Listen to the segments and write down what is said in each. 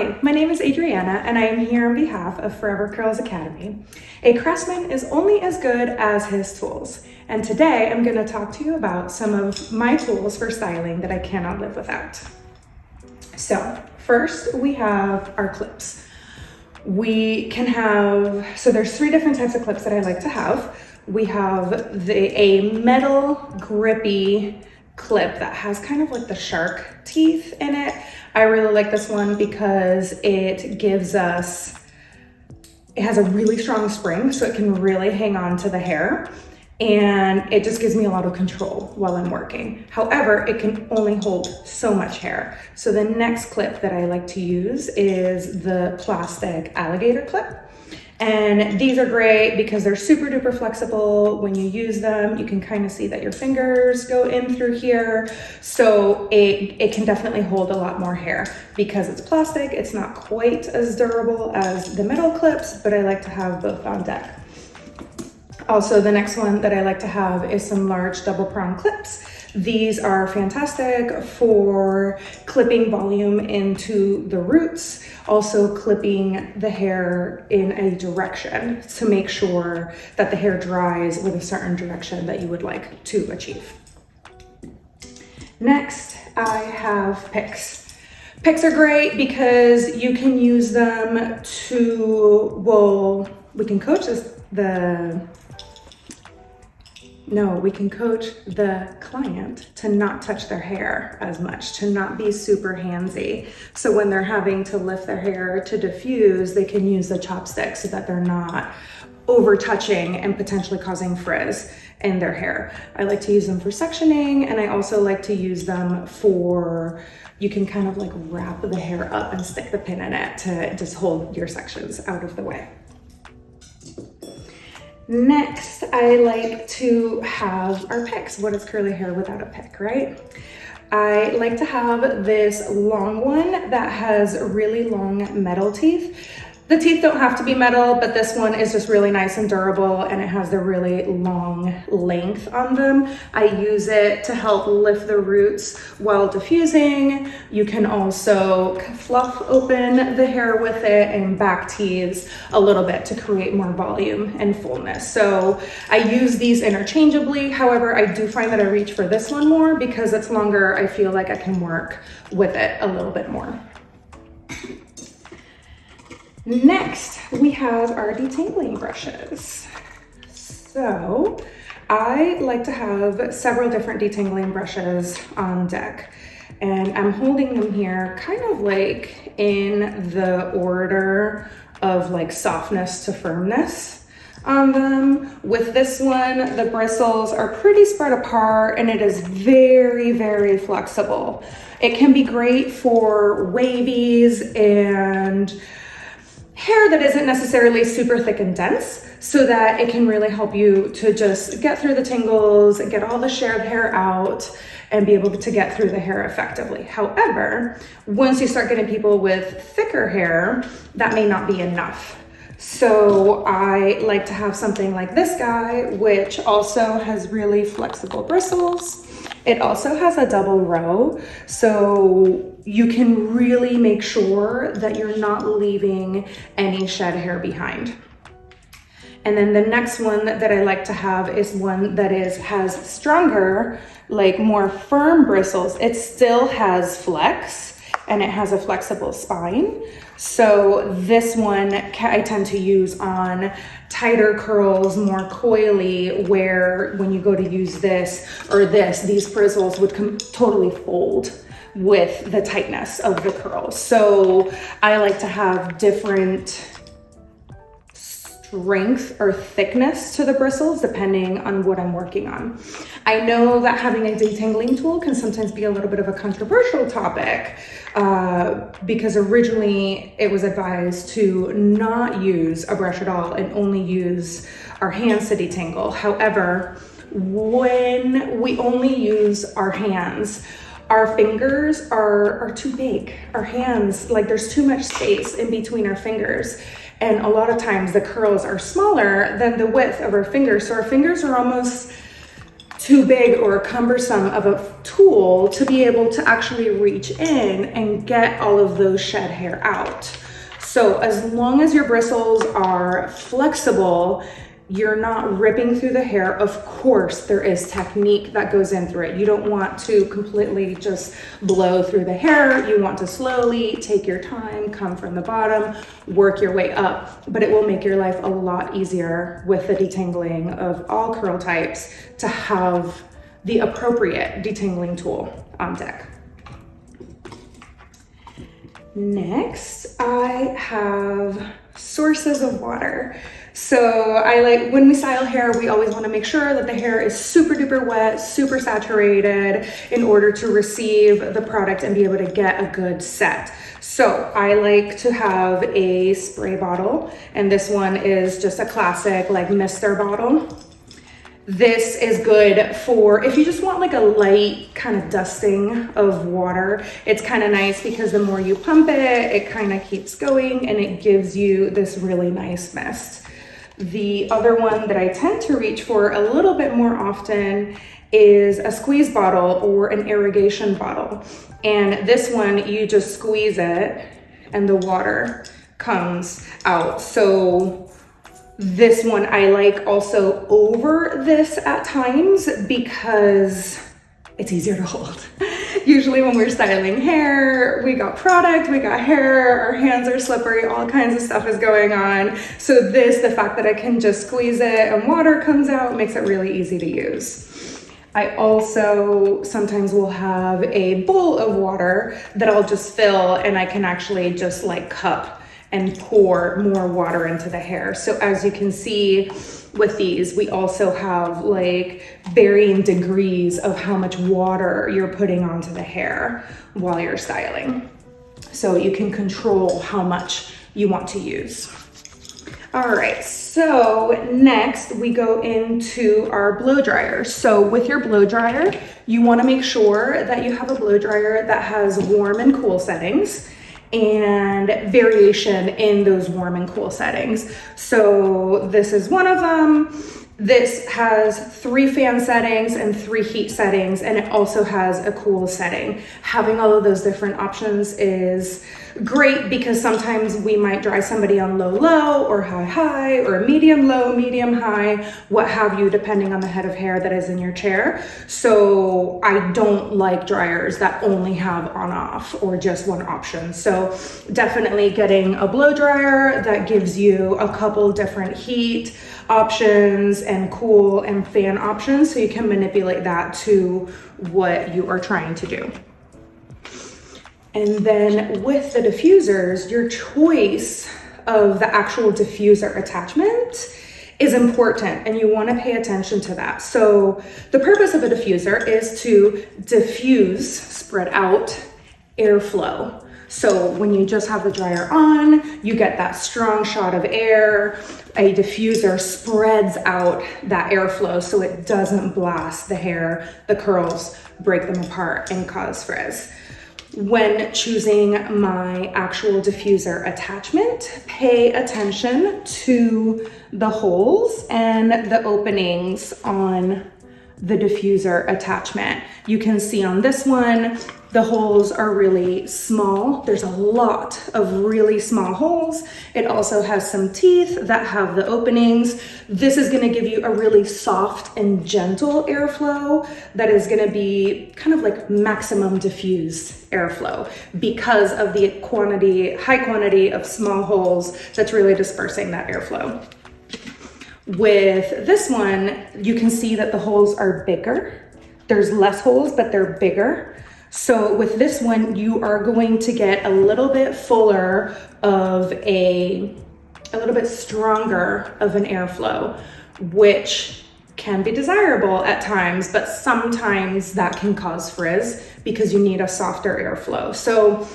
Hi, my name is Adriana and I am here on behalf of Forever Curls Academy. A craftsman is only as good as his tools. And today I'm going to talk to you about some of my tools for styling that I cannot live without. So first we have our clips. So there's 3 different types of clips that I like to have. We have a metal grippy clip that has kind of like the shark teeth in it. I really like this one because it has a really strong spring, so it can really hang on to the hair, and it just gives me a lot of control while I'm working. However, it can only hold so much hair. So the next clip that I like to use is the plastic alligator clip. And these are great because they're super duper flexible. When you use them, you can kind of see that your fingers go in through here. So it can definitely hold a lot more hair. Because it's plastic, it's not quite as durable as the metal clips, but I like to have both on deck. Also, the next one that I like to have is some large double prong clips. These are fantastic for clipping volume into the roots, also clipping the hair in a direction to make sure that the hair dries with a certain direction that you would like to achieve. Next, I have picks. Picks are great because you can use them we can coach the client to not touch their hair as much, to not be super handsy. So when they're having to lift their hair to diffuse, they can use the chopstick so that they're not over touching and potentially causing frizz in their hair. I like to use them for sectioning, and I also like to use them you can kind of like wrap the hair up and stick the pin in it to just hold your sections out of the way. Next, I like to have our picks. What is curly hair without a pick, right? I like to have this long one that has really long metal teeth. The teeth don't have to be metal, but this one is just really nice and durable, and it has the really long length on them. I use it to help lift the roots while diffusing. You can also fluff open the hair with it and back tease a little bit to create more volume and fullness. So I use these interchangeably. However, I do find that I reach for this one more because it's longer. I feel like I can work with it a little bit more. Next, we have our detangling brushes. So I like to have several different detangling brushes on deck, and I'm holding them here kind of like in the order of like softness to firmness on them. With this one, the bristles are pretty spread apart and it is very, very flexible. It can be great for wavies and hair that isn't necessarily super thick and dense, so that it can really help you to just get through the tangles and get all the shared hair out and be able to get through the hair effectively. However, once you start getting people with thicker hair, that may not be enough. So I like to have something like this guy, which also has really flexible bristles. It also has a double row, so you can really make sure that you're not leaving any shed hair behind. And then the next one that I like to have is one that has stronger, like more firm bristles. It still has flex and it has a flexible spine. So this one I tend to use on tighter curls, more coily, where when you go to use this or these bristles would totally fold with the tightness of the curls. So I like to have different strength or thickness to the bristles depending on what I'm working on. I know that having a detangling tool can sometimes be a little bit of a controversial topic because originally it was advised to not use a brush at all and only use our hands to detangle. However, when we only use our hands, our fingers are too big. Our hands, like there's too much space in between our fingers. And a lot of times the curls are smaller than the width of our fingers. So our fingers are almost too big or cumbersome of a tool to be able to actually reach in and get all of those shed hair out. So as long as your bristles are flexible, you're not ripping through the hair. Of course, there is technique that goes in through it. You don't want to completely just blow through the hair. You want to slowly take your time, come from the bottom, work your way up, but it will make your life a lot easier with the detangling of all curl types to have the appropriate detangling tool on deck. Next, I have sources of water. So when we style hair, we always want to make sure that the hair is super duper wet, super saturated in order to receive the product and be able to get a good set. So I like to have a spray bottle, and this one is just a classic like mister bottle. This is good for if you just want like a light kind of dusting of water. It's kind of nice because the more you pump it, it kind of keeps going and it gives you this really nice mist. The other one that I tend to reach for a little bit more often is a squeeze bottle or an irrigation bottle. And this one, you just squeeze it and the water comes out. So this one I like also over this at times because it's easier to hold. Usually when we're styling hair, we got product, we got hair, our hands are slippery, all kinds of stuff is going on. So the fact that I can just squeeze it and water comes out makes it really easy to use. I also sometimes will have a bowl of water that I'll just fill and I can actually just like cup and pour more water into the hair. So as you can see with these, we also have like varying degrees of how much water you're putting onto the hair while you're styling. So you can control how much you want to use. All right, so next we go into our blow dryer. So with your blow dryer, you wanna make sure that you have a blow dryer that has warm and cool settings and variation in those warm and cool settings. So this is one of them. This has 3 fan settings and 3 heat settings, and it also has a cool setting. Having all of those different options is great because sometimes we might dry somebody on low or high or medium low, medium high, what have you, depending on the head of hair that is in your chair. So I don't like dryers that only have on off or just one option. So definitely getting a blow dryer that gives you a couple different heat options and cool and fan options so you can manipulate that to what you are trying to do. And then with the diffusers, your choice of the actual diffuser attachment is important and you want to pay attention to that. So the purpose of a diffuser is to diffuse, spread out airflow. So when you just have the dryer on, you get that strong shot of air. A diffuser spreads out that airflow so it doesn't blast the hair, the curls, break them apart and cause frizz. When choosing my actual diffuser attachment, pay attention to the holes and the openings on the diffuser attachment. You can see on this one, the holes are really small. There's a lot of really small holes. It also has some teeth that have the openings. This is gonna give you a really soft and gentle airflow that is gonna be kind of like maximum diffused airflow because of the high quantity of small holes that's really dispersing that airflow. With this one, you can see that the holes are bigger. There's less holes, but they're bigger. So with this one, you are going to get a little bit fuller of a little bit stronger of an airflow, which can be desirable at times, but sometimes that can cause frizz because you need a softer airflow. So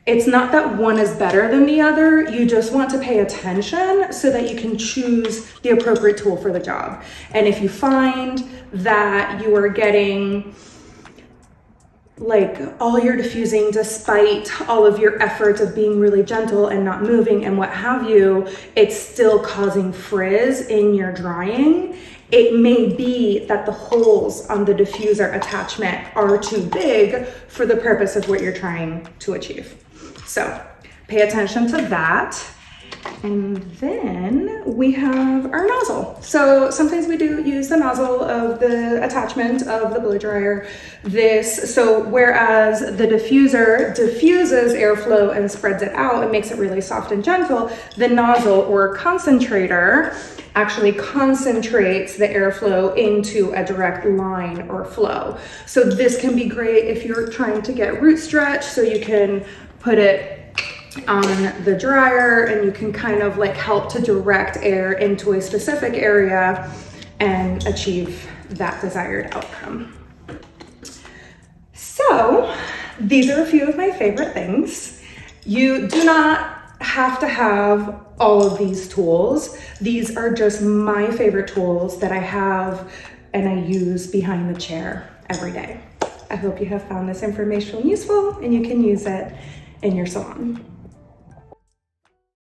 it's not that one is better than the other. You just want to pay attention so that you can choose the appropriate tool for the job. And if you find that you are getting like all your diffusing despite all of your effort of being really gentle and not moving and what have you, it's still causing frizz in your drying it may be that the holes on the diffuser attachment are too big for the purpose of what you're trying to achieve. So pay attention to that. And then we have our nozzle. So sometimes we do use the nozzle of the attachment of the blow dryer. So whereas the diffuser diffuses airflow and spreads it out and makes it really soft and gentle, the nozzle or concentrator actually concentrates the airflow into a direct line or flow. So this can be great if you're trying to get root stretch, so you can put it on the dryer and you can kind of like help to direct air into a specific area and achieve that desired outcome. So these are a few of my favorite things. You do not have to have all of these tools. These are just my favorite tools that I have and I use behind the chair every day. I hope you have found this information useful and you can use it in your salon.